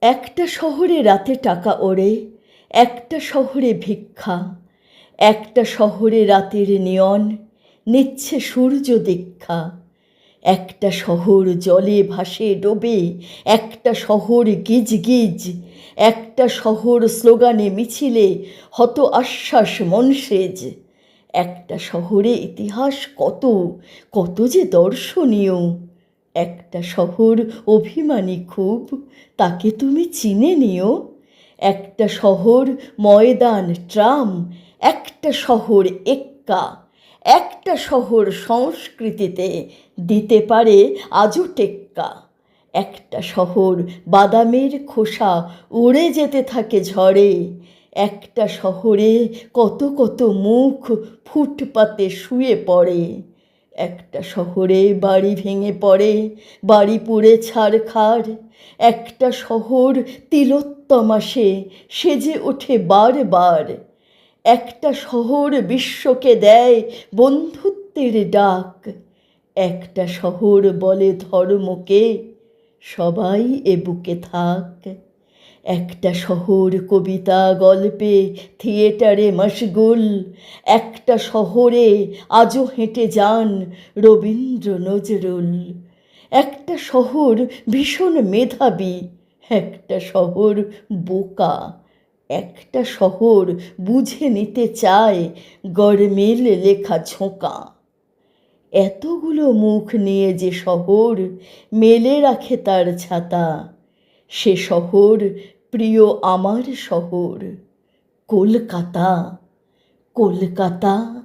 একটা শহরে রাতে টাকা ওড়ে, একটা শহরে ভিক্ষা, একটা শহরে রাতের নিয়ন নিচ্ছে সূর্য দীক্ষা। একটা শহর জলে ভাসে ডোবে, একটা শহর গিজ গিজ, একটা শহর স্লোগানে মিছিলে হত আশ্বাস মনসেজ। একটা শহরে ইতিহাস কত, কত যে দর্শনীয়। একটা শহর অভিমানী খুব, তাকে তুমি চিনে নিও। একটা শহর ময়দান ট্রাম, একটা শহর এক্কা, একটা শহর সংস্কৃতিতে দিতে পারে আজও টেক্কা। একটা শহর বাদামের খোসা উড়ে যেতে থাকে ঝড়ে। একটা শহরে কত কত মুখ ফুটপাতে শুয়ে পড়ে। একটা শহরে বাড়ি ভেঙে পড়ে, বাড়ি পুড়ে ছারখার। একটা শহর তিলোত্তমাসে সেজে ওঠে বারবার। একটা শহর বিশ্বকে দেয় বন্ধুত্বের ডাক। একটা শহর বলে ধর্মকে, সবাই এ বুকে থাক। একটা শহর কবিতা গল্পে থিয়েটারে মশগুল। একটা শহরে আজও হেঁটে যান রবীন্দ্র নজরুল। একটা শহর ভীষণ মেধাবী, একটা শহর বোকা। একটা শহর বুঝে নিতে চায় গরমিল লেখা ঝোঁকা। এতগুলো মুখ নিয়ে যে শহর মেলে রাখে তার ছাতা, সে শহর প্রিয় আমার শহর কলকাতা। কলকাতা।